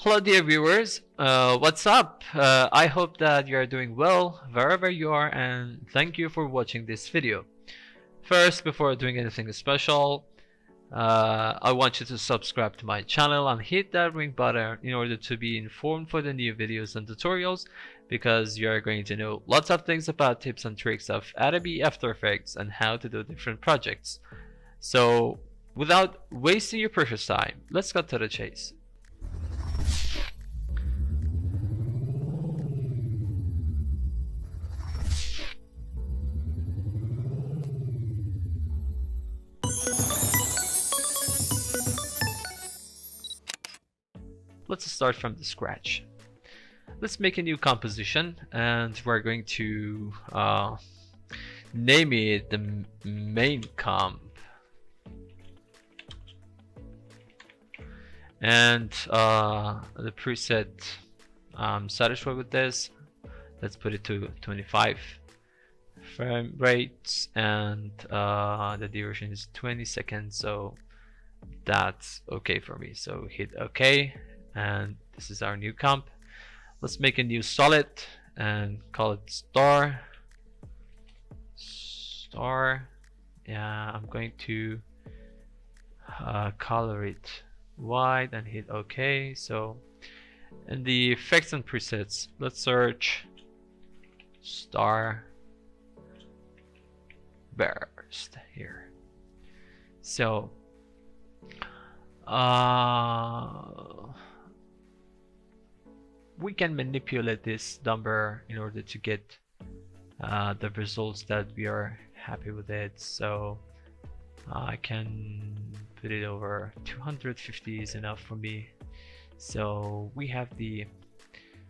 Hello, dear viewers. What's up? I hope that you are doing well wherever you are, and thank you for watching this video. First, before doing anything special, I want you to subscribe to my channel and hit that ring button in order to be informed for the new videos and tutorials, because you are going to know lots of things about tips and tricks of Adobe After Effects and how to do different projects. So, without wasting your precious time, let's cut to the chase. Let's start from the scratch. Let's make a new composition, and we're going to name it the main comp. And the preset, I'm satisfied with this. Let's put it to 25 frame rates, and the duration is 20 seconds, so that's okay for me. So hit OK, and this is our new comp. Let's make a new solid and call it star. Yeah, I'm going to color it white and hit OK. So in the effects and presets, let's search star burst here. So we can manipulate this number in order to get the results that we are happy with it. So I can put it over 250 is enough for me. So we have the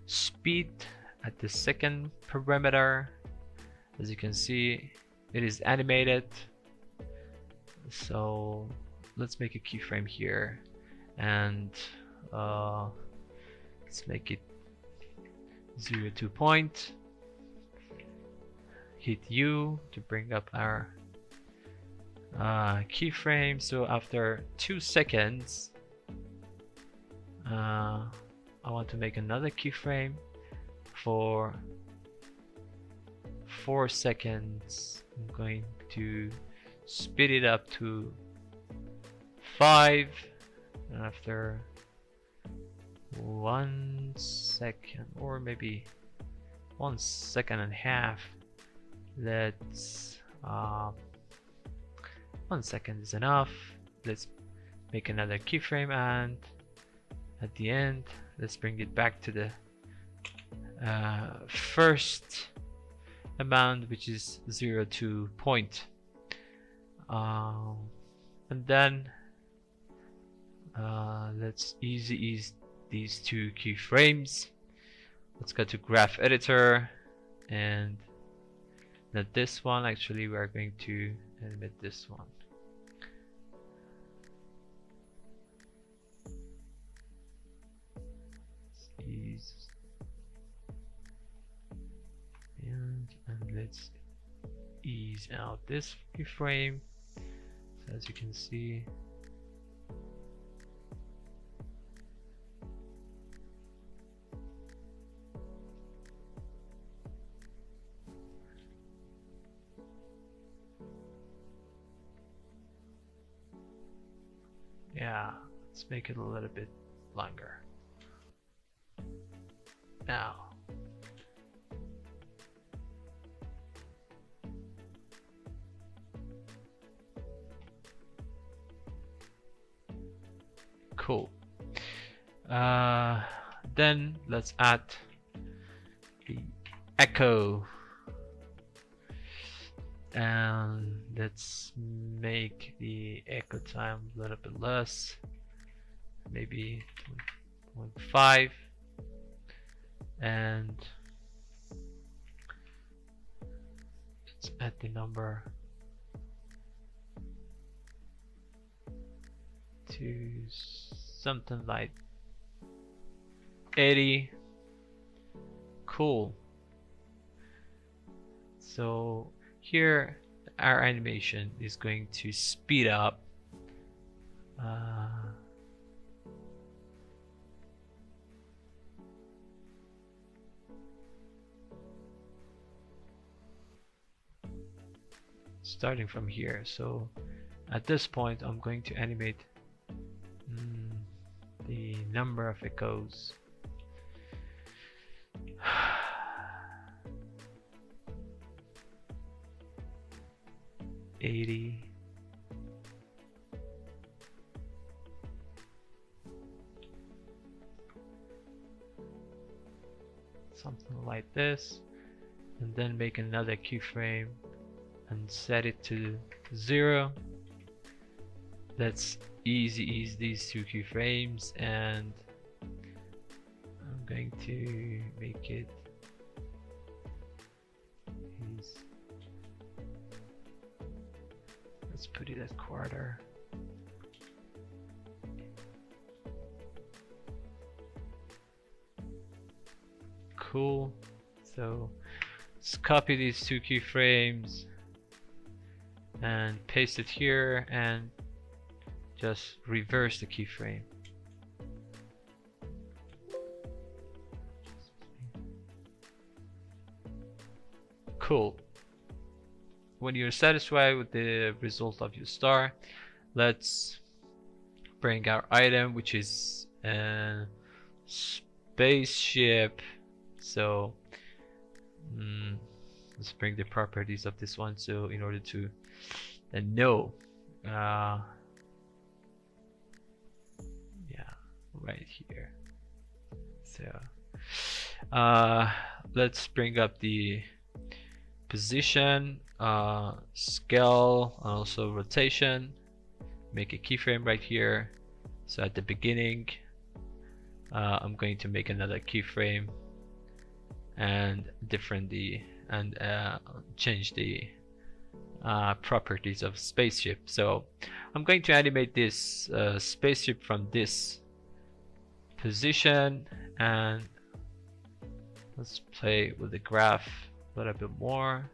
speed at the second parameter. As you can see, it is animated. So let's make a keyframe here, and let's make it 0.2 point. Hit U to bring up our keyframe. So after 2 seconds, I want to make another keyframe for 4 seconds. I'm going to speed it up to 5, and after 1 second, or maybe 1.5 seconds, let's 1 second is enough. Let's make another keyframe, and at the end let's bring it back to the first amount, which is 0.2 point, and then let's ease these 2 keyframes. Let's go to graph editor, and not this one, actually we are going to animate this one. Ease, and let's ease out this keyframe. So as you can see, yeah, let's make it a little bit longer. Now, cool. Then let's add the echo, and let's make the echo time a little bit less, maybe 0.5, and let's add the number to something like 80. Cool. So here our animation is going to speed up starting from here. So at this point I'm going to animate the number of echoes. 80. Something like this, and then make another keyframe and set it to 0. Let's ease these 2 keyframes, and I'm going to make it ease. Let's put it at quarter. Cool. So let's copy these 2 keyframes and paste it here, and just reverse the keyframe. Cool. When you're satisfied with the result of your star, let's bring our item, which is a spaceship. So let's bring the properties of this one. So in order to know, yeah, right here. So let's bring up the position, scale, and also rotation. Make a keyframe right here. So at the beginning, I'm going to make another keyframe and change the properties of spaceship. So I'm going to animate this spaceship from this position, and let's play with the graph a little bit more.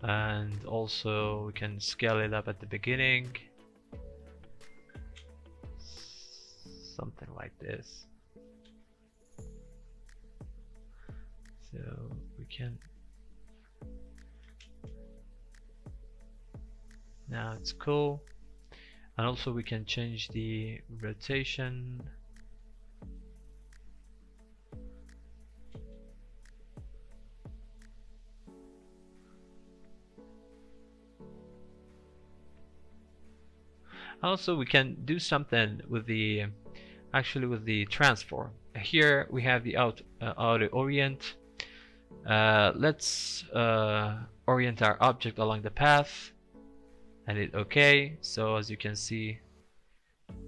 And also we can scale it up at the beginning, something like this. So we can, now it's cool. And also we can change the rotation. Also we can do something with the with the transform. Here we have the auto orient. Let's orient our object along the path and hit OK. So as you can see,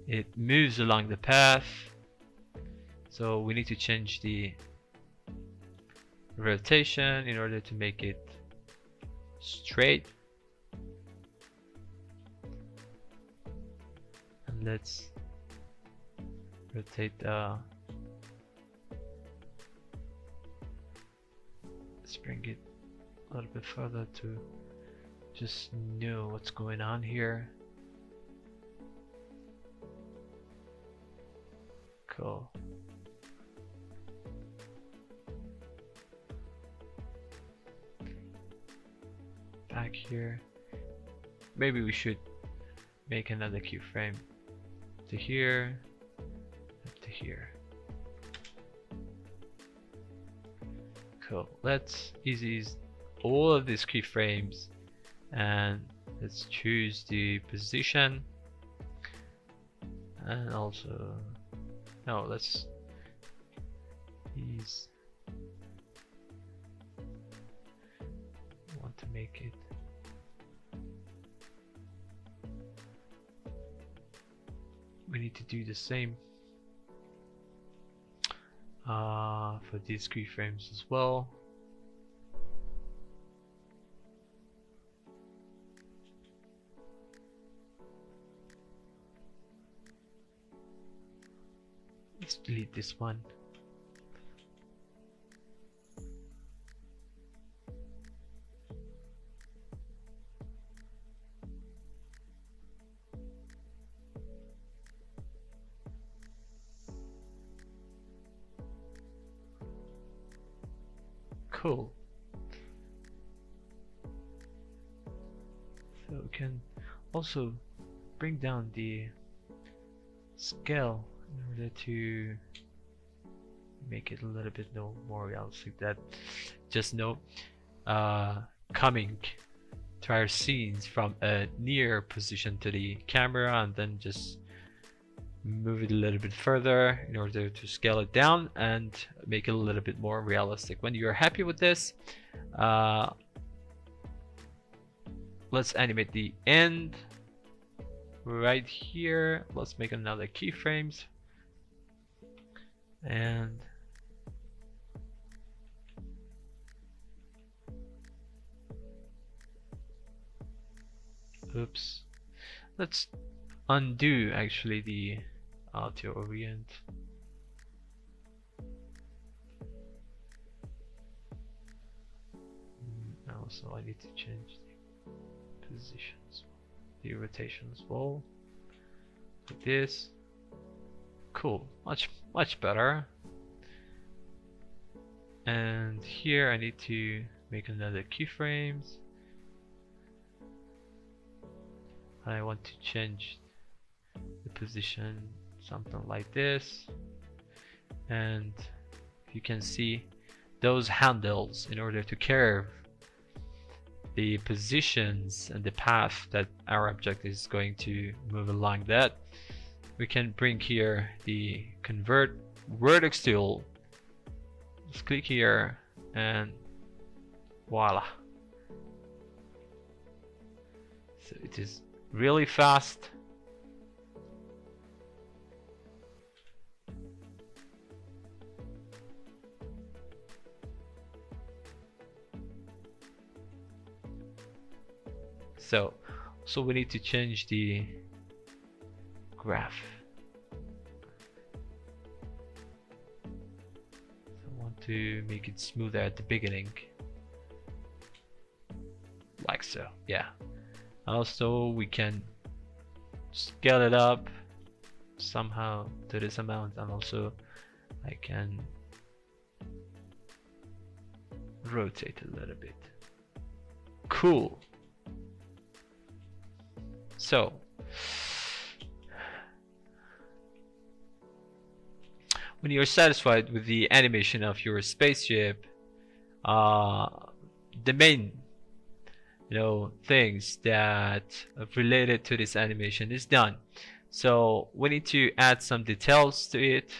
it moves along the path. So we need to change the rotation in order to make it straight. And let's rotate let's bring it a little bit further to just know what's going on here. Cool. Back here, maybe we should make another keyframe to here, up to here. Cool. Let's ease all of these keyframes, and let's choose the position, and also no, let's ease. I want to make it we need to do the same for these keyframes as well. Let's delete this one. Cool. So we can also bring down the scale in order to make it a little bit more realistic, that just coming to our scenes from a near position to the camera, and then just move it a little bit further in order to scale it down and make it a little bit more realistic. When you're happy with this, let's animate the end right here. Let's make another keyframes, and oops, let's undo actually the auto orient. Also I need to change the positions, the rotation as well, like this. Cool, much better. And here I need to make another keyframes. I want to change the position, something like this. And you can see those handles, in order to curve the positions and the path that our object is going to move along that, we can bring here the convert vertex tool. Let's click here and voila. So it is really fast. So we need to change the graph. I want to make it smoother at the beginning, like so. Yeah. Also, we can scale it up somehow to this amount, and also I can rotate a little bit. Cool. So when you're satisfied with the animation of your spaceship, the main things that are related to this animation is done. So we need to add some details to it.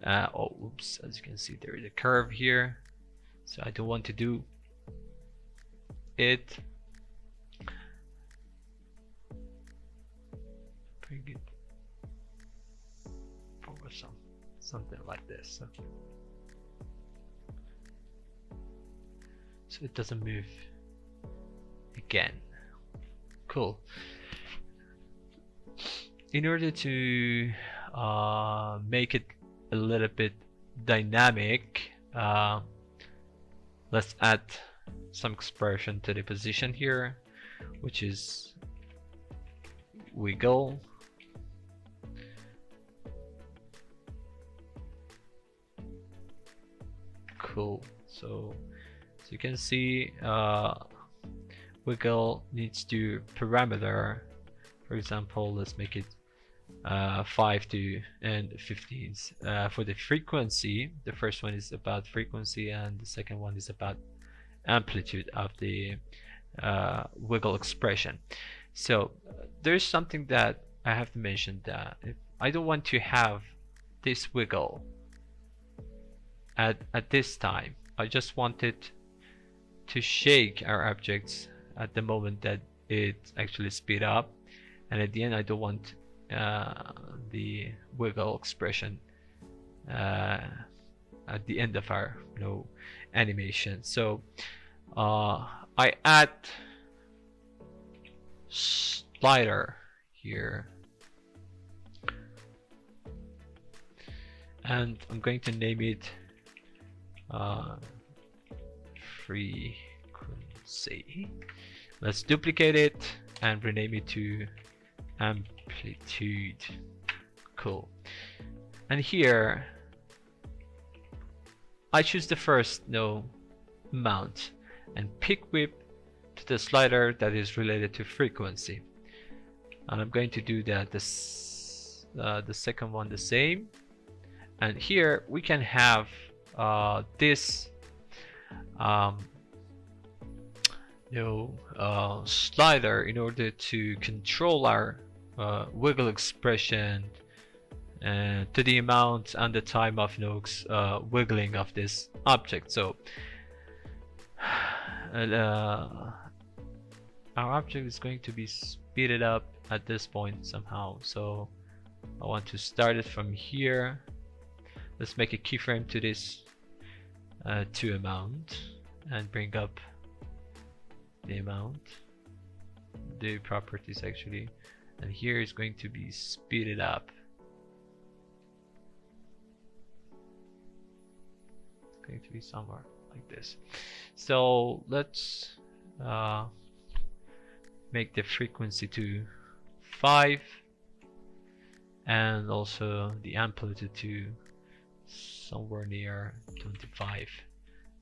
Oh, oops, as you can see, there is a curve here, so I don't want to do it. Bring it forward something like this, so it doesn't move again. Cool. In order to make it a little bit dynamic, let's add some expression to the position here, which is wiggle. Cool. So you can see wiggle needs to parameter. For example, let's make it 5 to and 15s. For the frequency, the first one is about frequency and the second one is about amplitude of the wiggle expression. So there's something that I have to mention, that if I don't want to have this wiggle at this time, I just want it to shake our objects at the moment that it actually speed up, and at the end I don't want the wiggle expression at the end of our animation. So I add slider here, and I'm going to name it frequency. Let's duplicate it and rename it to amplitude. Cool. And here I choose the first mount and pick whip to the slider that is related to frequency. And I'm going to do that the second one the same. And here we can have this slider in order to control our wiggle expression to the amount and the time of wiggling of this object. So our object is going to be speeded up at this point somehow. So I want to start it from here. Let's make a keyframe to this to amount and bring up the amount, the properties actually, and here is going to be speeded up. It's going to be somewhere like this. So let's make the frequency to 5 and also the amplitude to somewhere near 25,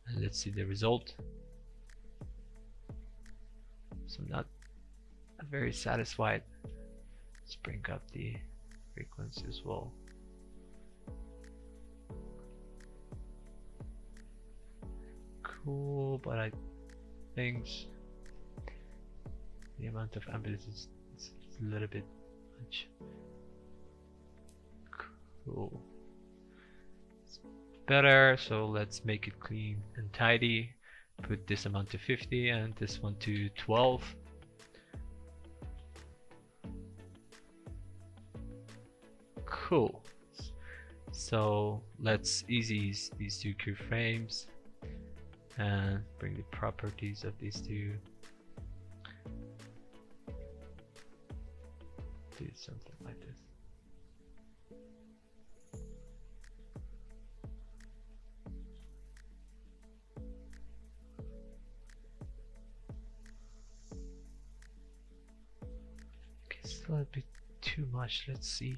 and let's see the result. So I'm not very satisfied. Let's bring up the frequency as well. Cool, but I think the amount of amplitude is a little bit much. Cool. It's better, so let's make it clean and tidy. Put this amount to 50 and this one to 12. Cool. So let's ease these two keyframes and bring the properties of these two. Do something like this. Okay, still a bit too much. Let's see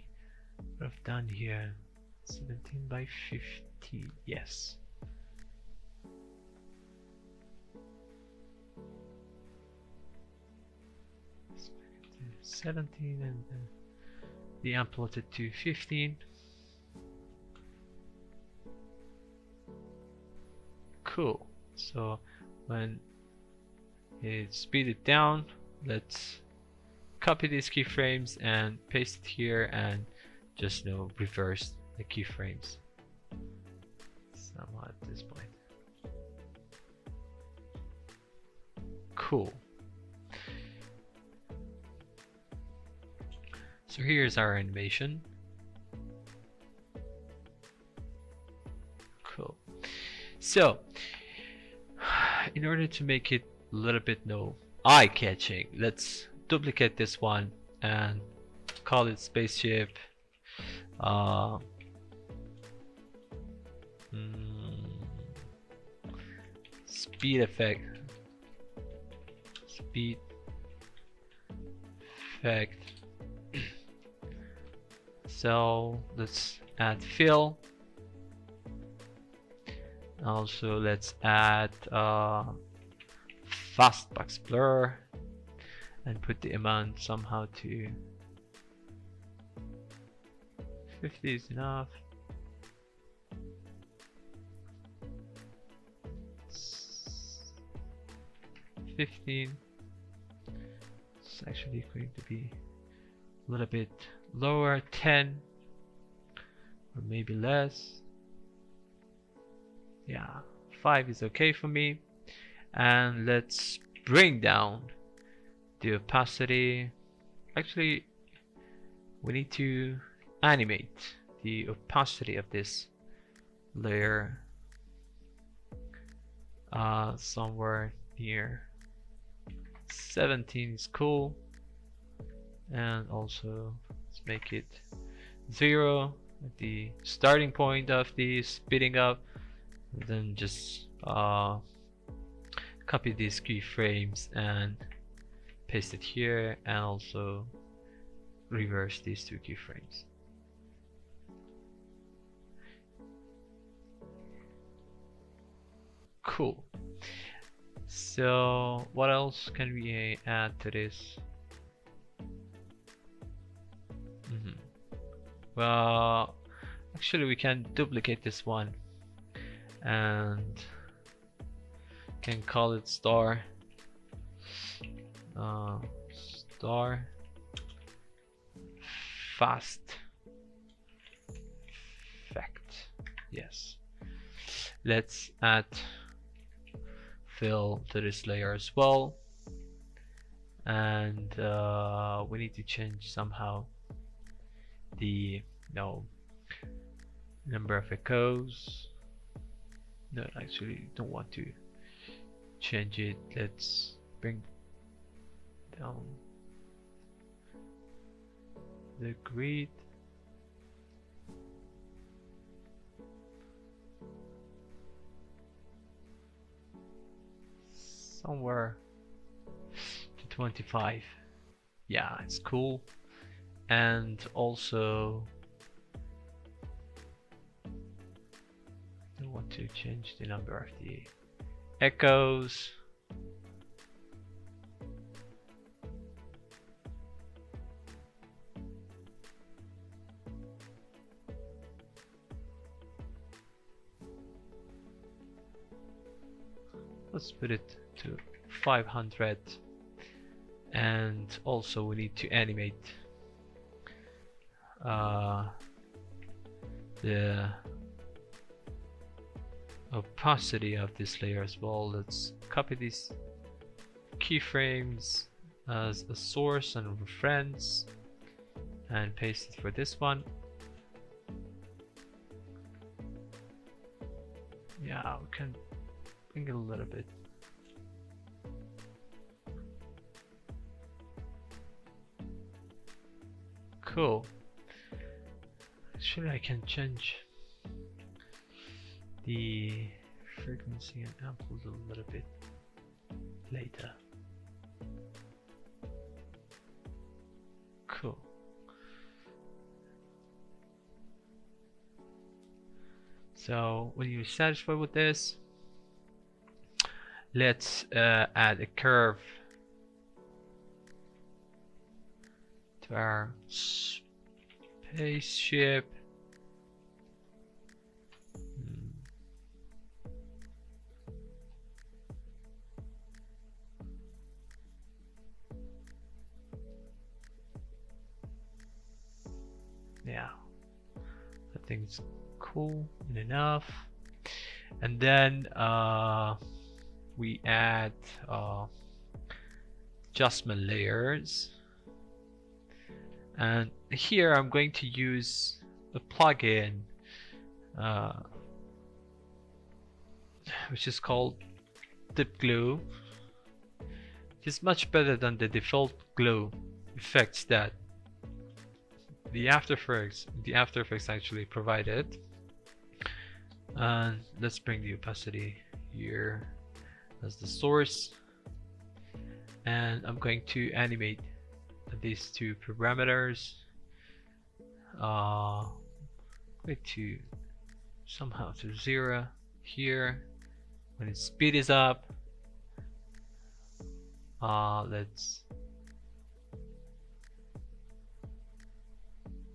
what I've done here. 17 by 50. Yes. 17 and the amplitude to 15. Cool. So when it speed it down, let's copy these keyframes and paste it here and just reverse the keyframes somewhat at this point. Cool. So here's our animation. Cool. So in order to make it a little bit eye-catching, let's duplicate this one and call it Spaceship. Speed effect. Speed effect. So let's add fill. Also let's add fastbox blur and put the amount somehow to 50 is enough. 15. It's actually going to be a little bit lower, 10 or maybe less. Yeah, 5 is okay for me. And let's bring down the opacity. Actually, we need to animate the opacity of this layer somewhere near 17 is cool, and also let's make it 0 at the starting point of the speeding up, and then just copy these keyframes and paste it here, and also reverse these two keyframes. Cool. So what else can we add to this? Well, actually we can duplicate this one and can call it star. Star fast effect. Yes. Let's add fill to this layer as well, and we need to change somehow the number of echoes. No, actually don't want to change it. Let's bring down the grid. Somewhere to 25. Yeah, it's cool. And also I want to change the number of the echoes. Let's put it to 500, and also we need to animate the opacity of this layer as well. Let's copy these keyframes as a source and reference and paste it for this one. Yeah, we can bring it a little bit. Cool. Actually, I can change the frequency and amplitude a little bit later. Cool. So when you're satisfied with this, let's add a curve to our spaceship. Yeah, I think it's cool and enough. And then we add adjustment layers, and here I'm going to use a plugin which is called Dip Glue. It's much better than the default glue effects that the After Effects actually provided. And let's bring the opacity here as the source, and I'm going to animate these two parameters. Going to somehow to 0 here. When its speed is up, let's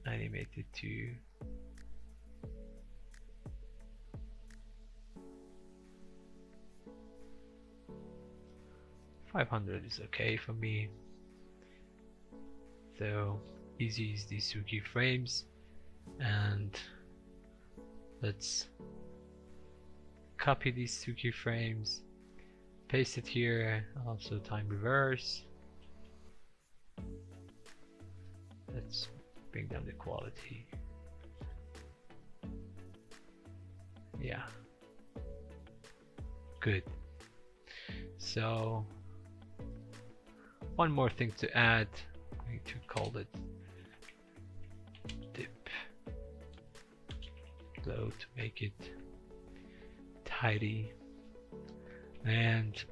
animate it to 500 is okay for me. So easy is these two keyframes, and let's copy these two keyframes, paste it here, also time reverse. Let's bring down the quality. Yeah, good. So one more thing to add, I'm going to call it dip glow to make it tidy, and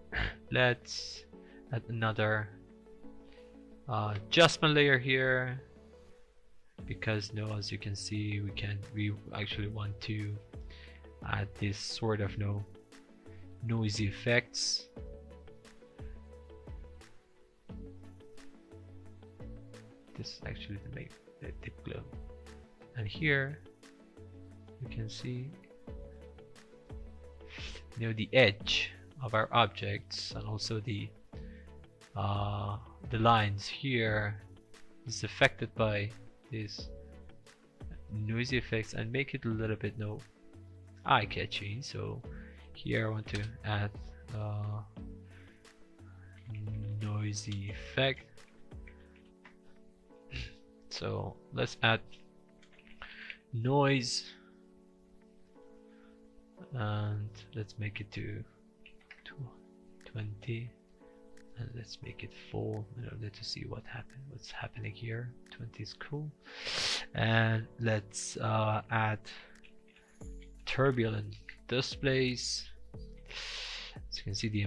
let's add another adjustment layer here, because now as you can see we actually want to add this sort of noisy effects. this is actually the tip globe. And here you can see, you know, the edge of our objects, and also the lines here is affected by these noisy effects and make it a little bit eye-catchy. So here I want to add noisy effect. So let's add noise, and let's make it to 20, and let's make it full in order to see what's happening here. 20 is cool. And let's add turbulent displays. As you can see, the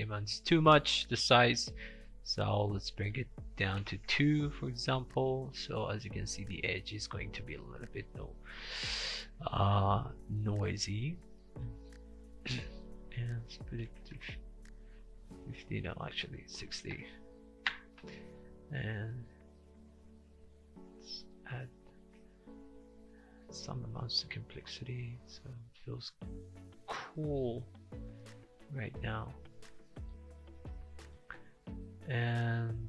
amount's too much, the size, so let's bring it down to 2, for example. So as you can see, the edge is going to be a little bit noisy. And let's put it to 50, no, actually 60. And let's add some amounts of complexity so it feels cool right now. And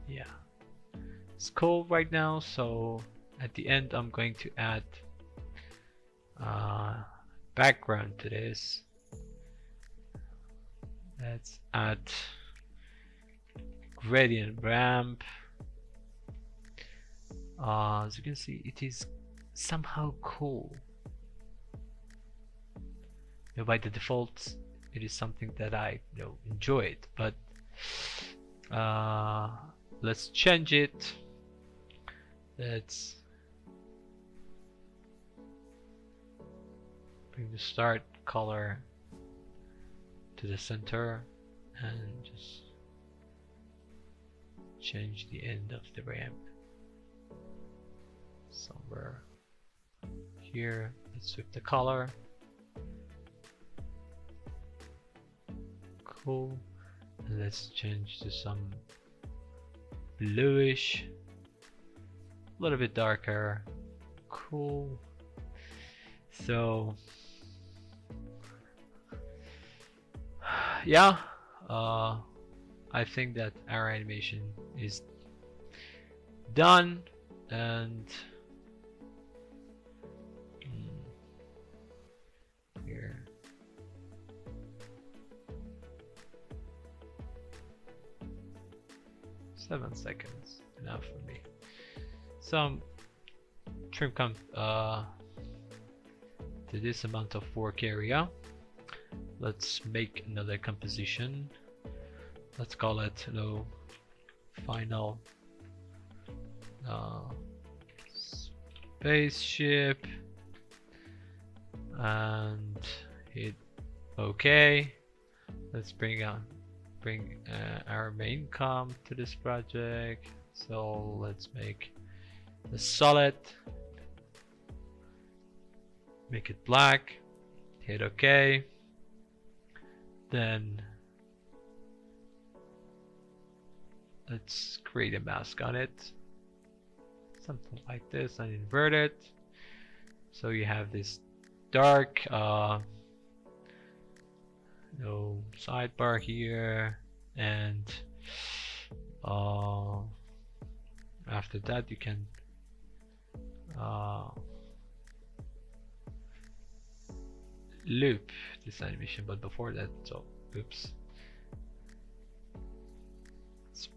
yeah, it's cool right now. So at the end I'm going to add background to this. Let's add gradient ramp. As you can see, it is somehow cool. You know, by the default, it is something that I enjoy it, but let's change it. Let's bring the start color to the center and just change the end of the ramp somewhere here. Let's switch the color. Cool. And let's change to some bluish, a little bit darker. Cool. So yeah, I think that our animation is done, and here seven seconds enough for me. Some trim comp to this amount of work area. Let's make another composition. Let's call it final spaceship, and hit OK. Let's bring our main comp to this project. So let's make the solid, make it black, hit OK. Then let's create a mask on it, something like this, and invert it. So you have this dark sidebar here, and after that you can loop this animation, but before that, so oops, let's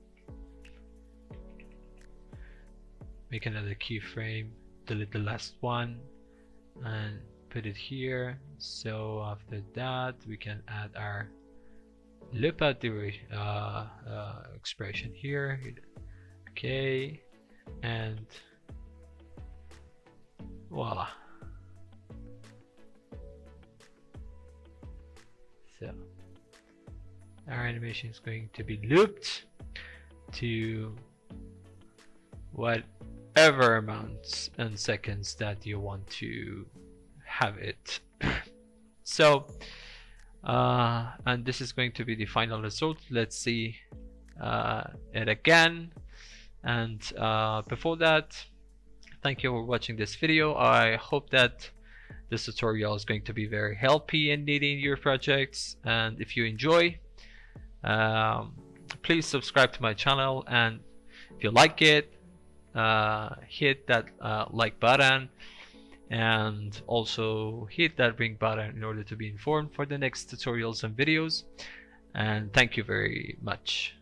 make another keyframe, delete the last one and put it here. So after that we can add our loop out duration expression here. Okay, and voila. So our animation is going to be looped to whatever amounts and seconds that you want to have it. So and this is going to be the final result. Let's see it again. And before that, thank you for watching this video. I hope that this tutorial is going to be very helpful in leading your projects, and if you enjoy, please subscribe to my channel, and if you like it, hit that like button, and also hit that ring button in order to be informed for the next tutorials and videos. And thank you very much.